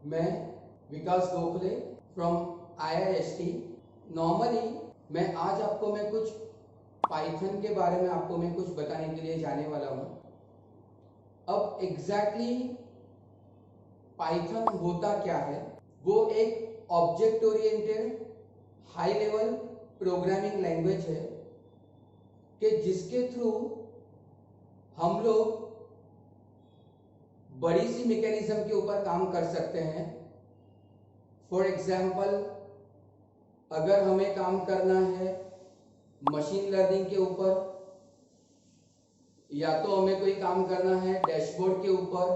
मैं विकास Gokhale from IIST। Normally मैं कुछ पाइथन के बारे में आपको मैं कुछ बताने के लिए जाने वाला हूँ। अब एग्जैक्टली पाइथन होता क्या है? वो एक object oriented high level programming language है कि जिसके थ्रू हम लोग बड़ी सी मैकेनिज्म के ऊपर काम कर सकते हैं। फॉर एग्जाम्पल, अगर हमें काम करना है मशीन लर्निंग के ऊपर, या तो हमें कोई काम करना है डैशबोर्ड के ऊपर,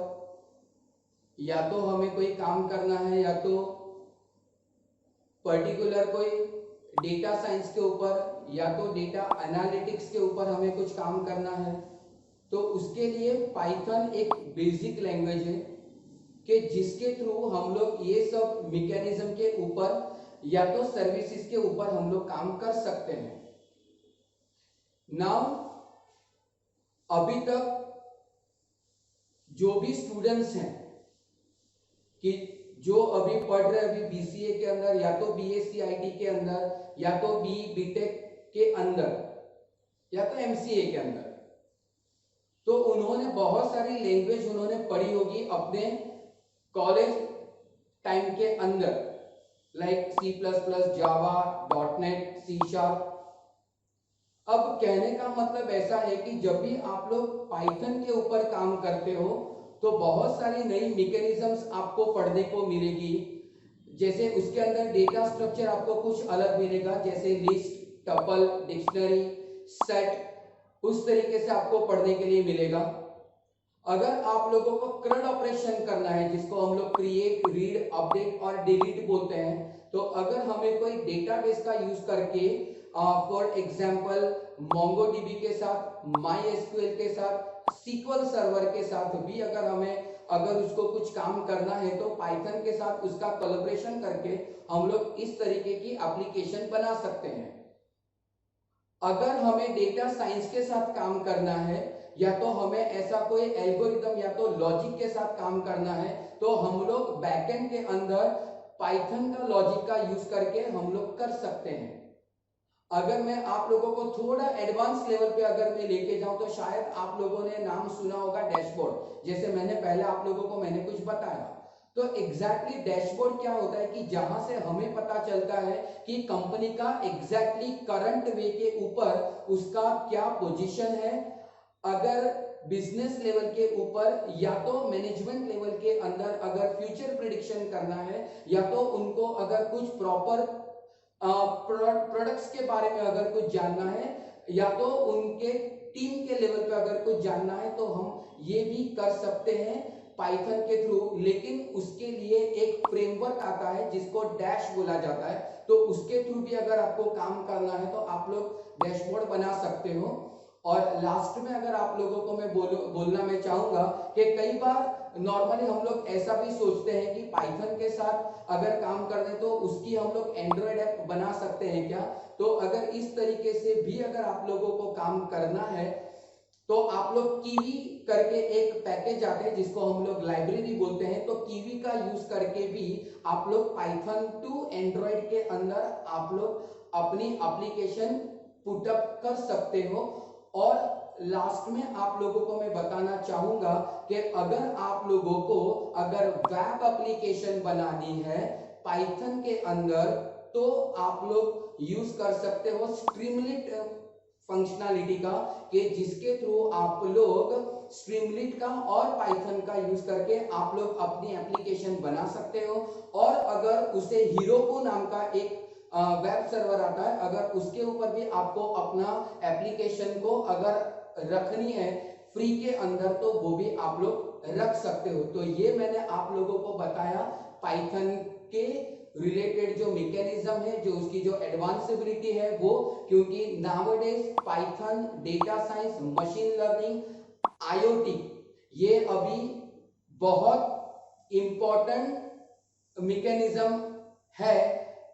या तो हमें कोई काम करना है या तो पर्टिकुलर कोई डेटा साइंस के ऊपर, या तो डेटा एनालिटिक्स के ऊपर हमें कुछ काम करना है, तो उसके लिए पाइथन एक बेसिक लैंग्वेज है कि जिसके थ्रू हम लोग ये सब मैकेनिज्म के ऊपर या तो सर्विसेज के ऊपर हम लोग काम कर सकते हैं। नाउ अभी तक जो भी स्टूडेंट्स हैं कि जो अभी पढ़ रहे अभी BCA के अंदर, या तो BSc IT के अंदर, या तो BE BTech के अंदर, या तो MCA के अंदर, तो उन्होंने बहुत सारी लैंग्वेज उन्होंने पढ़ी होगी अपने कॉलेज टाइम के अंदर, लाइक C++, जावा, .NET, C#। अब कहने का मतलब ऐसा है कि जब भी आप लोग पाइथन के ऊपर काम करते हो तो बहुत सारी नई मैकेनिज्म्स आपको पढ़ने को मिलेगी। जैसे उसके अंदर डेटा स्ट्रक्चर आपको कुछ अलग मिलेगा, जैसे लिस्ट, टपल, डिक्शनरी, सेट, उस तरीके से आपको पढ़ने के लिए मिलेगा। अगर आप लोगों को CRUD ऑपरेशन करना है, जिसको हम लोग क्रिएट, रीड, अपडेट और डिलीट बोलते हैं, तो अगर हमें कोई डेटाबेस का यूज करके फॉर एग्जांपल MongoDB के साथ, MySQL के साथ, SQL सर्वर के साथ भी अगर उसको कुछ काम करना है तो पाइथन के साथ उसका कोलैबोरेशन करके हम लोग इस तरीके की एप्लीकेशन बना सकते हैं। अगर हमें डेटा साइंस के साथ काम करना है, या तो हमें ऐसा कोई एल्गोरिथम या तो लॉजिक के साथ काम करना है, तो हम लोग बैकएंड के अंदर पाइथन का लॉजिक का यूज करके हम लोग कर सकते हैं। अगर मैं आप लोगों को थोड़ा एडवांस लेवल पे अगर मैं लेके जाऊं तो शायद आप लोगों ने नाम सुना होगा डैशबोर्ड। जैसे मैंने पहले आप लोगों को मैंने कुछ बताया, तो एग्जैक्टली डैशबोर्ड क्या होता है कि जहां से हमें पता चलता है कि कंपनी का एग्जैक्टली करंट वे के ऊपर उसका क्या पोजीशन है। अगर बिजनेस लेवल के ऊपर या तो मैनेजमेंट लेवल के अंदर अगर फ्यूचर प्रिडिक्शन करना है, या तो उनको अगर कुछ प्रॉपर प्रोडक्ट्स के बारे में अगर कुछ जानना है, या तो उनके टीम के लेवल पे अगर कुछ जानना है, तो हम ये भी कर सकते हैं पाइथन के थ्रू। लेकिन उसके लिए एक फ्रेमवर्क आता है जिसको डैश बोला जाता है, तो उसके थ्रू भी अगर आपको काम करना है तो आप लोग डैशबोर्ड बना सकते हो। और लास्ट में अगर आप लोगों को मैं बोलना मैं चाहूंगा कि कई बार नॉर्मली हम लोग ऐसा भी सोचते हैं कि पाइथन के साथ अगर काम कर दें तो उसकी हम लोग एंड्रॉयड ऐप बना सकते हैं क्या। तो अगर इस तरीके से भी अगर आप लोगों को काम करना है तो आप लोग कीवी करके एक पैकेज आते हैं जिसको हम लोग लाइब्रेरी बोलते हैं, तो कीवी का यूज करके भी आप लोग पाइथन टू एंड्रॉयड के अंदर आप लोग अपनी एप्लीकेशन पुटअप कर सकते हो। और लास्ट में आप लोगों को मैं बताना चाहूंगा कि अगर आप लोगों को अगर वेब एप्लीकेशन बनानी है पाइथन के अंदर, तो आप लोग यूज कर सकते हो स्ट्रीमलिट फंक्शनैलिटी का, कि जिसके थ्रू आप लोग स्ट्रीमलिट का और पाइथन का यूज करके आप लोग अपनी एप्लीकेशन बना सकते हो। और अगर उसे हीरोको नाम का एक वेब सर्वर आता है, अगर उसके ऊपर भी आपको अपना एप्लीकेशन को अगर रखनी है फ्री के अंदर, तो वो भी आप लोग रख सकते हो। तो ये मैंने आप लोगों को बताया पाइथन के रिलेटेड जो मैकेनिज्म है, जो उसकी जो एडवांसिबिलिटी है वो, क्योंकि nowadays Python, data science, machine learning, IoT ये अभी बहुत इंपॉर्टेंट मैकेनिज्म है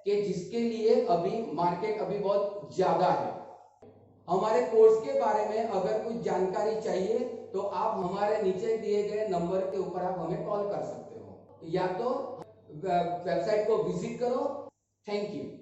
कि जिसके लिए अभी मार्केट अभी बहुत ज्यादा है। हमारे कोर्स के बारे में अगर कुछ जानकारी चाहिए तो आप हमारे नीचे दिए गए नंबर के ऊपर आप हमें कॉल कर सकते हो, या तो वेबसाइट को विजिट करो। Thank you.